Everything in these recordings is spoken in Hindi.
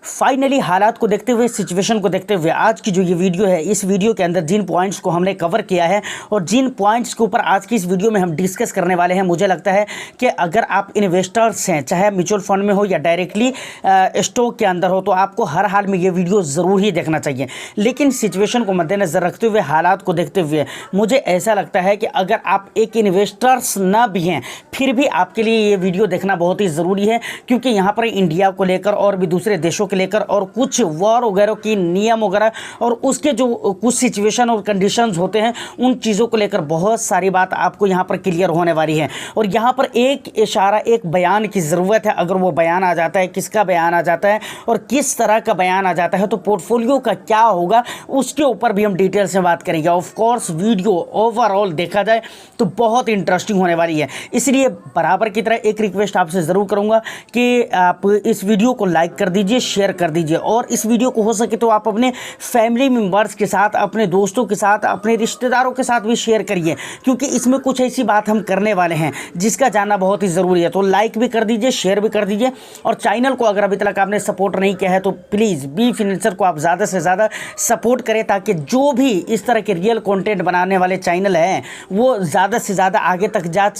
फाइनली हालात को देखते हुए, सिचुएशन को देखते हुए आज की जो ये वीडियो है, इस वीडियो के अंदर जिन पॉइंट्स को हमने कवर किया है और जिन पॉइंट्स के ऊपर आज की इस वीडियो में हम डिस्कस करने वाले हैं, मुझे लगता है कि अगर आप इन्वेस्टर्स हैं, चाहे म्यूचुअल फंड में हो या डायरेक्टली स्टॉक के अंदर हो, तो आपको हर हाल में ये वीडियो ज़रूर ही देखना चाहिए। लेकिन सिचुएशन को मद्देनज़र रखते हुए, हालात को देखते हुए मुझे ऐसा लगता है कि अगर आप एक इन्वेस्टर्स ना भी हैं, फिर भी आपके लिए ये वीडियो देखना बहुत ही ज़रूरी है, क्योंकि यहाँ पर इंडिया को लेकर और भी दूसरे देशों को लेकर और कुछ वॉर वगैरह की नियम वगैरह और उसके जो कुछ सिचुएशन और कंडीशंस होते हैं, उन चीज़ों को लेकर बहुत सारी बात आपको यहाँ पर क्लियर होने वाली है। और यहाँ पर एक इशारा, एक बयान की ज़रूरत है। अगर वो बयान आ जाता है, किसका बयान आ जाता है और किस तरह का बयान आ जाता है, तो पोर्टफोलियो का क्या होगा उसके ऊपर भी हम डिटेल से बात करेंगे। ऑफ कोर्स वीडियो ओवरऑल देखा जाए तो बहुत इंटरेस्टिंग होने वाली है। इसलिए बराबर की तरह एक रिक्वेस्ट आपसे ज़रूर करूँगा कि आप इस वीडियो को लाइक कर दीजिए, शेयर कर दीजिए और इस वीडियो को हो सके तो आप अपने फैमिली मेम्बर्स के साथ, अपने दोस्तों के साथ, अपने रिश्तेदारों के साथ भी शेयर करिए, क्योंकि इसमें कुछ ऐसी बात हम करने वाले हैं जिसका जानना बहुत ही ज़रूरी है। तो लाइक भी कर दीजिए, शेयर भी कर दीजिए और चैनल को अगर अभी तक आपने सपोर्ट नहीं किया है तो प्लीज़ बी फाइनेंसर को आप ज़्यादा से ज़्यादा सपोर्ट करें, ताकि जो भी इस तरह के रियल कंटेंट बनाने वाले चैनल हैं वो ज़्यादा से ज़्यादा आगे तक जा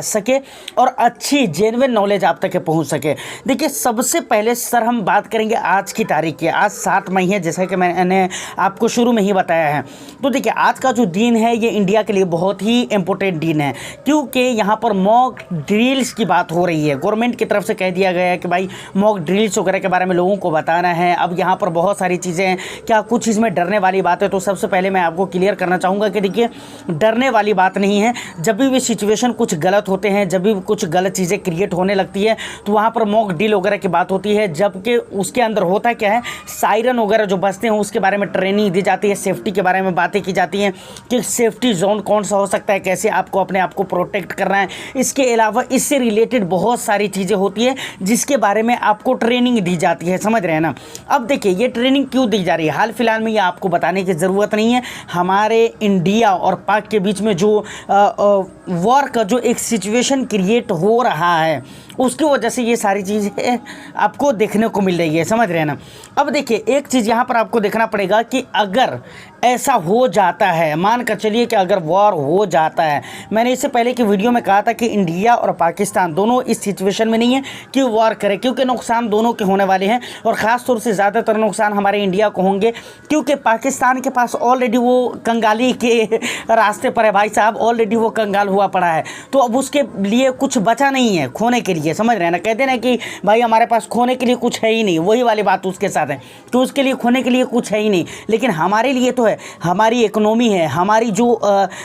सके और अच्छी जेन्युइन नॉलेज आप तक पहुँच सके। देखिए, सबसे पहले सर हम बात करेंगे आज की तारीख की। आज 7 मई है, जैसा कि मैंने आपको शुरू में ही बताया है। तो देखिए, आज का जो दिन है ये इंडिया के लिए बहुत ही इंपॉर्टेंट दिन है, क्योंकि यहाँ पर मॉक ड्रिल्स की बात हो रही है। गवर्नमेंट की तरफ से कह दिया गया है कि भाई मॉक ड्रिल्स वगैरह के बारे में लोगों को बताना है। अब यहाँ पर बहुत सारी चीज़ें हैं, क्या कुछ इसमें डरने वाली बात है? तो सबसे पहले मैं आपको क्लियर करना चाहूँगा कि देखिए, डरने वाली बात नहीं है। जब भी सिचुएशन कुछ गलत होते हैं, जब भी कुछ गलत चीज़ें क्रिएट होने लगती है, तो वहाँ पर मॉक ड्रिल वगैरह की बात होती है। जबकि उसके अंदर होता क्या है, सायरन वगैरह जो बजते हैं उसके बारे में ट्रेनिंग दी जाती है, सेफ्टी के बारे में बातें की जाती हैं कि सेफ्टी जोन कौन सा हो सकता है, कैसे आपको अपने आप को प्रोटेक्ट करना है। इसके अलावा इससे रिलेटेड बहुत सारी चीज़ें होती है जिसके बारे में आपको ट्रेनिंग दी जाती है, समझ रहे हैं ना। अब देखिए, ये ट्रेनिंग क्यों दी जा रही है, हाल फिलहाल में ये आपको बताने की ज़रूरत नहीं है। हमारे इंडिया और पाक के बीच में जो वॉर का जो एक सिचुएशन क्रिएट हो रहा है, उसकी वजह से ये सारी चीज़ें आपको देखने को मिल रही है, समझ रहे हैं ना। अब देखिए, एक चीज़ यहाँ पर आपको देखना पड़ेगा कि अगर ऐसा हो जाता है, मान कर चलिए कि अगर वॉर हो जाता है, मैंने इससे पहले की वीडियो में कहा था कि इंडिया और पाकिस्तान दोनों इस सिचुएशन में नहीं है कि वॉर करे, क्योंकि नुकसान दोनों के होने वाले हैं और ख़ास तौर से ज़्यादातर नुकसान हमारे इंडिया को होंगे, क्योंकि पाकिस्तान के पास ऑलरेडी वो कंगाली के रास्ते पर है भाई साहब, ऑलरेडी वो कंगाल हुआ पड़ा है। तो अब उसके लिए कुछ बचा नहीं है खोने के लिए, समझ रहे हैं ना। कहते ना कि भाई हमारे पास खोने के लिए कुछ है ही नहीं, वही वाली बात उसके साथ है। तो उसके लिए खोने के लिए कुछ है ही नहीं, लेकिन हमारे लिए तो है। हमारी इकोनॉमी है, हमारी जो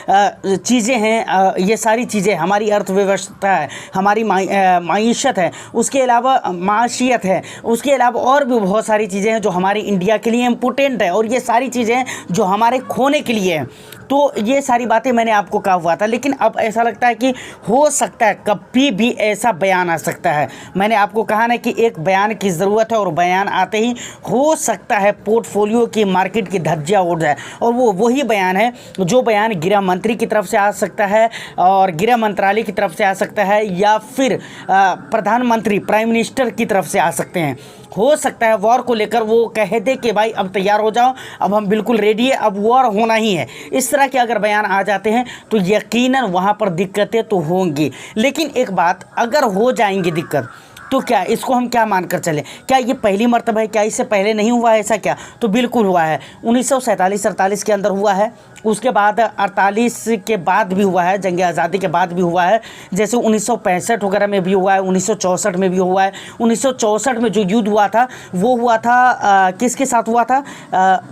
चीज़ें हैं, ये सारी चीज़ें, हमारी अर्थव्यवस्था है, हमारी माईशत है, उसके अलावा माशियत है, उसके अलावा और भी बहुत सारी चीज़ें हैं जो हमारी इंडिया के लिए इम्पोर्टेंट है, और ये सारी चीज़ें जो हमारे खोने के लिए हैं। तो ये सारी बातें मैंने आपको कहा हुआ था, लेकिन अब ऐसा लगता है कि हो सकता है कभी भी ऐसा बयान आ सकता है। मैंने आपको कहा ना कि एक बयान की ज़रूरत है और बयान आते ही हो सकता है पोर्टफोलियो की मार्केट की धज्जियां उड़ जाए, और वो वही बयान है जो बयान गृह मंत्री की तरफ से आ सकता है और गृह मंत्रालय की तरफ से आ सकता है, या फिर प्रधानमंत्री प्राइम मिनिस्टर की तरफ से आ सकते हैं। हो सकता है वॉर को लेकर वो कह दे कि भाई अब तैयार हो जाओ, अब हम बिल्कुल रेडी है, अब वॉर होना ही है। इस तरह के अगर बयान आ जाते हैं तो यकीनन वहाँ पर दिक्कतें तो होंगी। लेकिन एक बात, अगर हो जाएंगी दिक्कत, तो क्या इसको हम क्या मानकर चलें? क्या ये पहली मर्तबा है? क्या इससे पहले नहीं हुआ है ऐसा? क्या तो बिल्कुल हुआ है। 1947-48 के अंदर हुआ है, उसके बाद 48 के बाद भी हुआ है, जंग आज़ादी के बाद भी हुआ है, जैसे 1965 वगैरह में भी हुआ है, 1964 में भी हुआ है। 1964 में जो युद्ध हुआ था वो हुआ था किसके साथ हुआ था?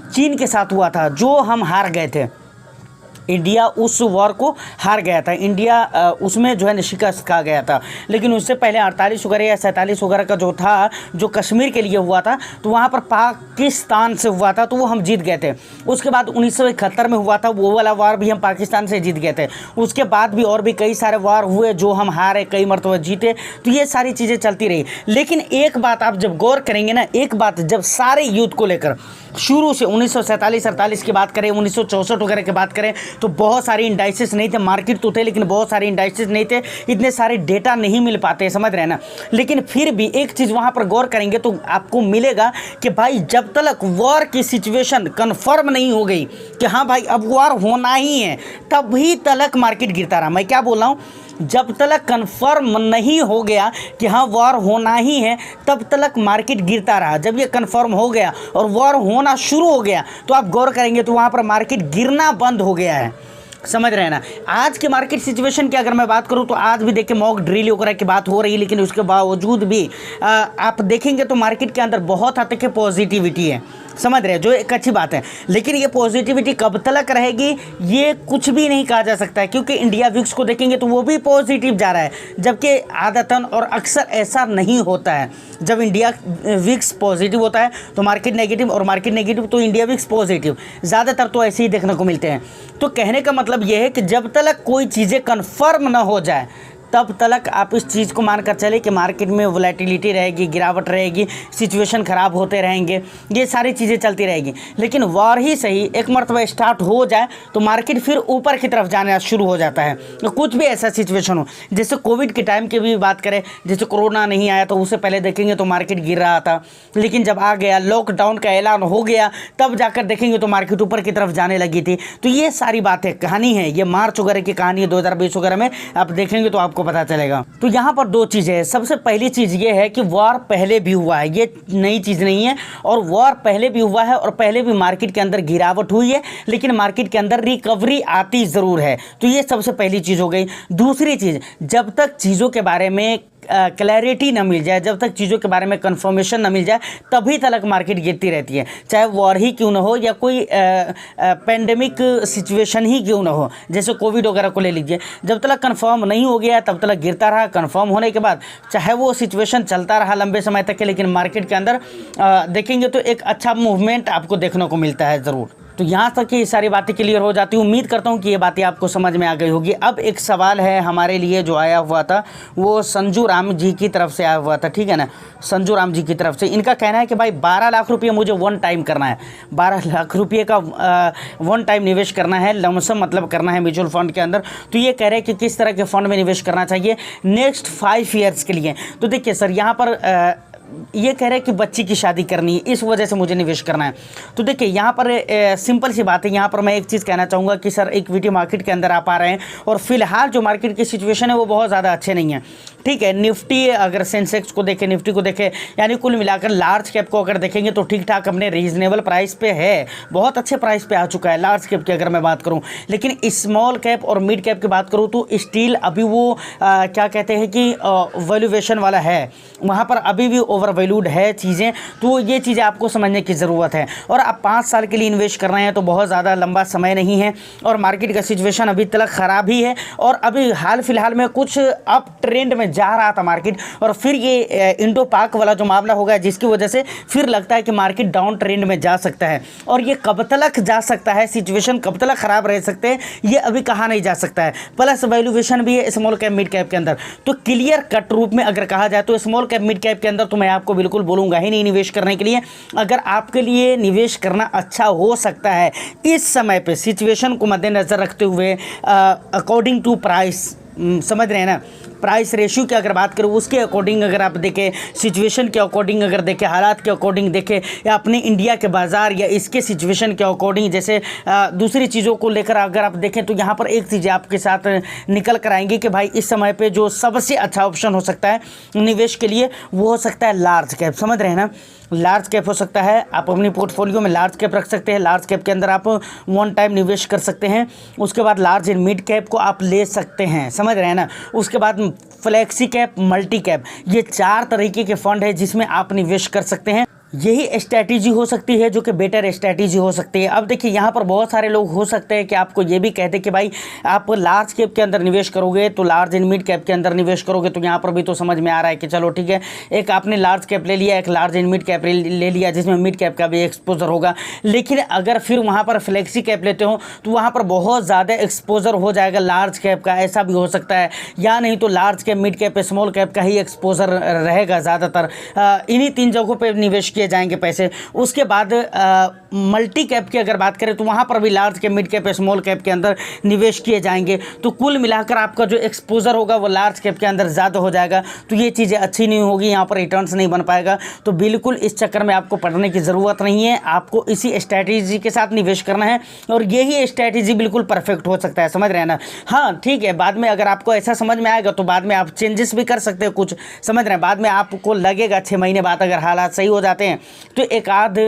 चीन के साथ हुआ था, जो हम हार गए थे। इंडिया उस वॉर को हार गया था, इंडिया उसमें जो है शिकस्त खा गया था। लेकिन उससे पहले 48 वगैरह या 47 वगैरह का जो था, जो कश्मीर के लिए हुआ था, तो वहाँ पर पाकिस्तान से हुआ था, तो वो हम जीत गए थे। उसके बाद 1971 में हुआ था, वो वाला वार भी हम पाकिस्तान से जीत गए थे। उसके बाद भी और भी कई सारे वार हुए जो हम हारे, कई मरतबा जीते। तो ये सारी चीज़ें चलती रही। लेकिन एक बात आप जब गौर करेंगे ना, एक बात, जब सारे युद्ध को लेकर शुरू से 1947-48 की बात करें, 1964 वगैरह की बात करें, तो बहुत सारे इंडाइसेस नहीं थे, मार्केट तो थे लेकिन बहुत सारे इंडाइसेस नहीं थे, इतने सारे डेटा नहीं मिल पाते, समझ रहे हैं ना। लेकिन फिर भी एक चीज़ वहाँ पर गौर करेंगे तो आपको मिलेगा कि भाई जब तक वॉर की सिचुएशन कन्फर्म नहीं हो गई कि हाँ भाई अब वॉर होना ही है, तभी तक मार्केट गिरता रहा। मैं क्या बोल रहा हूँ, जब तक कंफर्म नहीं हो गया कि हाँ वॉर होना ही है तब तक मार्केट गिरता रहा। जब ये कंफर्म हो गया और वॉर होना शुरू हो गया तो आप गौर करेंगे तो वहाँ पर मार्केट गिरना बंद हो गया है, समझ रहे हैं ना। आज के मार्केट सिचुएशन की अगर मैं बात करूं तो आज भी देखिए मॉक ड्रिल वगैरह की बात हो रही है, लेकिन उसके बावजूद भी आप देखेंगे तो मार्केट के अंदर बहुत हद तक पॉजिटिविटी है, समझ रहे हैं, जो एक अच्छी बात है। लेकिन ये पॉजिटिविटी कब तक रहेगी ये कुछ भी नहीं कहा जा सकता है, क्योंकि इंडिया विक्स को देखेंगे तो वो भी पॉजिटिव जा रहा है, जबकि आदतन और अक्सर ऐसा नहीं होता है। जब इंडिया विक्स पॉजिटिव होता है तो मार्केट नेगेटिव, और मार्केट नेगेटिव तो इंडिया विक्स पॉजिटिव, ज़्यादातर तो ऐसे ही देखने को मिलते हैं। तो कहने का मतलब ये है कि जब तक कोई चीज़ें कन्फर्म ना हो जाए तब तक आप इस चीज़ को मानकर चले कि मार्केट में वोलेटिलिटी रहेगी, गिरावट रहेगी, सिचुएशन ख़राब होते रहेंगे, ये सारी चीज़ें चलती रहेगी। लेकिन वॉर ही सही एक मरतबा स्टार्ट हो जाए तो मार्केट फिर ऊपर की तरफ जाना शुरू हो जाता है। तो कुछ भी ऐसा सिचुएशन हो, जैसे कोविड के टाइम की भी बात करें, जैसे कोरोना नहीं आया तो उससे पहले देखेंगे तो मार्केट गिर रहा था, लेकिन जब आ गया लॉकडाउन का ऐलान हो गया तब जाकर देखेंगे तो मार्केट ऊपर की तरफ जाने लगी थी। तो ये सारी बातें कहानी है, ये मार्च वगैरह की कहानी है 2020 वगैरह में, आप देखेंगे तो आपको पता चलेगा। तो यहाँ पर दो चीज़ें हैं। सबसे पहली चीज़ ये है कि वॉर पहले भी हुआ है, ये नई चीज़ नहीं है, और वॉर पहले भी हुआ है और पहले भी मार्केट के अंदर गिरावट हुई है, लेकिन मार्केट के अंदर रिकवरी आती ज़रूर है। तो ये सबसे पहली चीज़ हो गई। दूसरी चीज़, जब तक चीज़ों के बारे में क्लैरिटी ना मिल जाए, जब तक चीज़ों के बारे में कंफर्मेशन ना मिल जाए तभी तक मार्केट गिरती रहती है, चाहे वॉर ही क्यों ना हो या कोई पेंडेमिक सिचुएशन ही क्यों ना हो, जैसे कोविड वगैरह को ले लीजिए। जब तक कंफर्म नहीं हो गया तब तक गिरता रहा, कंफर्म होने के बाद चाहे वो सिचुएशन चलता रहा लंबे समय तक के, लेकिन मार्केट के अंदर देखेंगे तो एक अच्छा मूवमेंट आपको देखने को मिलता है ज़रूर। तो यहाँ तक ये सारी बातें क्लियर हो जाती हैं। उम्मीद करता हूँ कि ये बातें आपको समझ में आ गई होगी। अब एक सवाल है हमारे लिए जो आया हुआ था, वो संजू राम जी की तरफ से आया हुआ था, ठीक है ना। संजू राम जी की तरफ से इनका कहना है कि भाई 12 लाख रुपये मुझे वन टाइम करना है, 12 लाख रुपये का वन टाइम निवेश करना है, लमसम मतलब करना है म्यूचुअल फंड के अंदर। तो ये कह रहे हैं कि किस तरह के फंड में निवेश करना चाहिए नेक्स्ट 5 ईयर्स के लिए। तो देखिए सर, यहाँ पर ये कह रहे हैं कि बच्ची की शादी करनी है, इस वजह से मुझे निवेश करना है। तो देखिए यहाँ पर सिंपल सी बात है। यहाँ पर मैं एक चीज़ कहना चाहूँगा कि सर इक्विटी मार्केट के अंदर आप आ रहे हैं और फिलहाल जो मार्केट की सिचुएशन है वो बहुत ज़्यादा अच्छे नहीं है, ठीक है। निफ्टी अगर सेंसेक्स को देखें, निफ्टी को देखें, यानी कुल मिलाकर लार्ज कैप को अगर देखेंगे तो ठीक ठाक अपने रीजनेबल प्राइस पे है, बहुत अच्छे प्राइस पे आ चुका है लार्ज कैप की अगर मैं बात करूँ। लेकिन स्मॉल कैप और मिड कैप की बात करूँ तो स्टील अभी वो क्या कहते हैं कि वैल्यूएशन वाला है, वहाँ पर अभी भी ओवर वैल्यूड है चीज़ें। तो ये चीज़ें आपको समझने की ज़रूरत है। और आप 5 साल के लिए इन्वेस्ट कर रहे हैं तो बहुत ज़्यादा लंबा समय नहीं है, और मार्केट का सिचुएशन अभी तक ख़राब ही है, और अभी हाल फिलहाल में कुछ अप ट्रेंड में जा रहा था मार्केट, और फिर ये इंडो पाक वाला जो मामला हो गया जिसकी वजह से फिर लगता है कि मार्केट डाउन ट्रेंड में जा सकता है। और ये कब तक जा सकता है, सिचुएशन कब तक ख़राब रह सकते हैं ये अभी कहा नहीं जा सकता है। प्लस वैल्यूएशन भी है स्मॉल कैप मिड कैप के अंदर। तो क्लियर कट रूप में अगर कहा जाए तो स्मॉल कैप मिड कैप के अंदर तो मैं आपको बिल्कुल बोलूँगा ही नहीं निवेश करने के लिए। अगर आपके लिए निवेश करना अच्छा हो सकता है इस समय पे सिचुएशन को मद्देनज़र रखते हुए, अकॉर्डिंग टू प्राइस, समझ रहे हैं ना, प्राइस रेशियो की अगर बात करूँ उसके अकॉर्डिंग अगर आप देखें, सिचुएशन के अकॉर्डिंग अगर देखें, हालात के अकॉर्डिंग देखें, या अपने इंडिया के बाज़ार या इसके सिचुएशन के अकॉर्डिंग, जैसे दूसरी चीज़ों को लेकर अगर आप देखें तो यहाँ पर एक चीज़ आपके साथ निकल कर आएंगी कि भाई इस समय पे जो सबसे अच्छा ऑप्शन हो सकता है निवेश के लिए वो हो सकता है लार्ज कैप, समझ रहे हैं ना। लार्ज कैप हो सकता है, आप अपनी पोर्टफोलियो में लार्ज कैप रख सकते हैं, लार्ज कैप के अंदर आप वन टाइम निवेश कर सकते हैं। उसके बाद लार्ज एंड मिड कैप को आप ले सकते हैं, समझ रहे हैं ना। उसके बाद फ्लेक्सी कैप, मल्टी कैप, ये 4 तरीके के फंड है जिसमें आप निवेश कर सकते हैं। यही स्ट्रैटेजी हो सकती है जो कि बेटर स्ट्रैटेजी हो सकती है। अब देखिए यहाँ पर बहुत सारे लोग हो सकते हैं कि आपको ये भी कहते कि भाई आप लार्ज कैप के अंदर निवेश करोगे तो लार्ज एंड मिड कैप के अंदर निवेश करोगे, तो यहाँ पर भी तो समझ में आ रहा है कि चलो ठीक है, एक आपने लार्ज कैप ले लिया, एक लार्ज एंड मिड कैप ले लिया जिसमें मिड कैप का भी एक्सपोजर होगा। लेकिन अगर फिर वहाँ पर फ्लेक्सी कैप लेते हो तो वहाँ पर बहुत ज़्यादा एक्सपोजर हो जाएगा लार्ज कैप का, ऐसा भी हो सकता है। या नहीं तो large cap, mid cap, small cap का ही एक्सपोजर रहेगा ज़्यादातर। इन्हीं 3 जगहों पर निवेश किया किए जाएंगे पैसे। उसके बाद मल्टी कैप की अगर बात करें तो वहाँ पर भी large cap, mid cap, small cap के अंदर निवेश किए जाएंगे। तो कुल मिलाकर आपका जो एक्सपोजर होगा वो लार्ज कैप के अंदर ज़्यादा हो जाएगा। तो ये चीज़ें अच्छी नहीं होगी, यहाँ पर रिटर्न्स नहीं बन पाएगा। तो बिल्कुल इस चक्कर में आपको पढ़ने की ज़रूरत नहीं है, आपको इसी स्ट्रैटेजी के साथ निवेश करना है और यही स्ट्रैटेजी बिल्कुल परफेक्ट हो सकता है, समझ रहे हैं ना। हाँ ठीक है, बाद में अगर आपको ऐसा समझ में आएगा तो बाद में आप चेंजेस भी कर सकते हो कुछ, समझ रहे हैं। बाद में आपको लगेगा 6 महीने बाद अगर हालात सही हो जाते हैं तो एक आध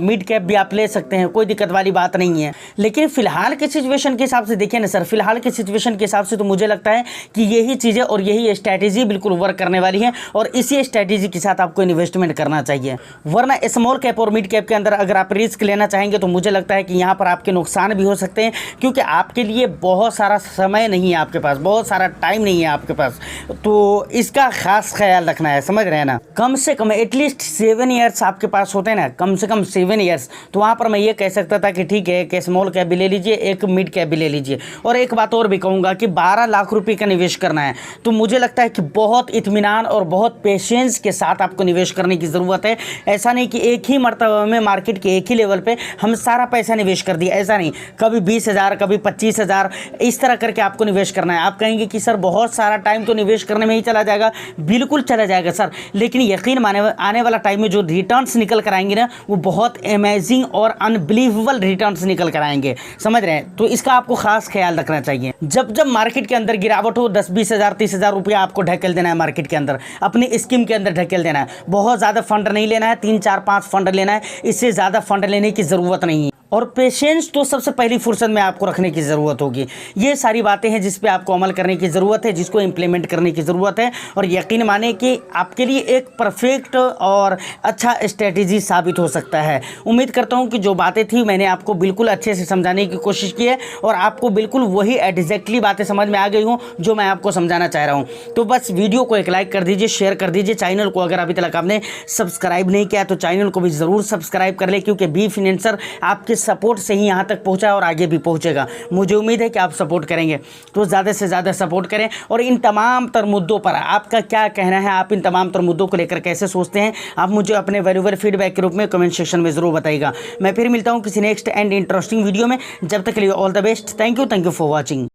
मिड कैप भी आप ले सकते हैं, कोई दिक्कत वाली बात नहीं है। लेकिन फिलहाल के सिचुएशन के हिसाब से देखिए ना सर, फिलहाल के सिचुएशन के हिसाब से तो मुझे लगता है कि यही चीज़ें और यही स्ट्रैटेजी बिल्कुल वर्क करने वाली है और इसी स्ट्रैटेजी के साथ आपको इन्वेस्टमेंट करना चाहिए। वरना स्मॉल कैप और मिड कैप के अंदर अगर आप रिस्क लेना चाहेंगे तो मुझे लगता है कि यहाँ पर आपके नुकसान भी हो सकते हैं, क्योंकि आपके लिए बहुत सारा समय नहीं है आपके पास, बहुत सारा टाइम नहीं है आपके पास। तो इसका खास ख्याल रखना है, समझ रहे हैं ना। कम से कम एटलीस्ट 7 ईयर्स आपके पास होते हैं ना, कम से कम 7 ईयर्स। तो वहाँ पर मैं ये कह सकता था कि ठीक है, एक स्मॉल कैप भी ले लीजिए, एक मिड कैप भी ले लीजिए। और एक बात और भी कहूँगा कि 12 लाख रुपये का निवेश करना है तो मुझे लगता है कि बहुत इत्मीनान और बहुत पेशेंस के साथ आपको निवेश करने की ज़रूरत है। ऐसा नहीं कि एक ही मर्तबा में मार्केट के एक ही लेवल पे हम सारा पैसा निवेश कर दिया, ऐसा नहीं। कभी 20,000, कभी 25,000, इस तरह करके आपको निवेश करना है। आप कहेंगे कि सर बहुत सारा टाइम तो निवेश करने में ही चला जाएगा, बिल्कुल चला जाएगा सर, लेकिन यकीन माने आने वाला टाइम में जो रिटर्न्स निकल कर आएंगे ना वो बहुत अमेजिंग और अनबिलीवेबल रिटर्न्स निकल कर आएंगे, समझ रहे हैं। तो इसका आपको खास ख्याल रखना चाहिए। जब जब मार्केट के अंदर गिरावट हो 10-20,000, 30,000 रुपया आपको ढकेल देना है मार्केट के अंदर, अपनी स्कीम के अंदर ढकेल देना है। बहुत ज़्यादा फंड नहीं लेना है, 3, 4, 5 फंड लेना है, इससे ज़्यादा फंड लेने की ज़रूरत नहीं है। और पेशेंस तो सबसे पहली फुर्सत में आपको रखने की ज़रूरत होगी। ये सारी बातें हैं जिस पे आपको अमल करने की ज़रूरत है, जिसको इम्प्लीमेंट करने की ज़रूरत है। और यकीन माने कि आपके लिए एक परफेक्ट और अच्छा स्ट्रेटेजी साबित हो सकता है। उम्मीद करता हूँ कि जो बातें थी मैंने आपको बिल्कुल अच्छे से समझाने की कोशिश की है और आपको बिल्कुल वही एग्जैक्टली बातें समझ में आ गई हूँ जो मैं आपको समझाना चाह रहा हूँ। तो बस वीडियो को एक लाइक कर दीजिए, शेयर कर दीजिए। चैनल को अगर अभी तक आपने सब्सक्राइब नहीं किया तो चैनल को भी ज़रूर सब्सक्राइब कर ले, क्योंकि बी फाइनेंसर आपके सपोर्ट से ही यहाँ तक पहुँचा और आगे भी पहुँचेगा। मुझे उम्मीद है कि आप सपोर्ट करेंगे, तो ज़्यादा से ज़्यादा सपोर्ट करें। और इन तमाम तर मुद्दों पर आपका क्या कहना है, आप इन तमाम तर मुद्दों को लेकर कैसे सोचते हैं, आप मुझे अपने वैल्यूएबल फीडबैक के रूप में कमेंट सेक्शन में ज़रूर बताइएगा। मैं फिर मिलता हूँ किसी नेक्स्ट एंड इंटरेस्टिंग वीडियो में। जब तक के लिए all the best. Thank you for watching.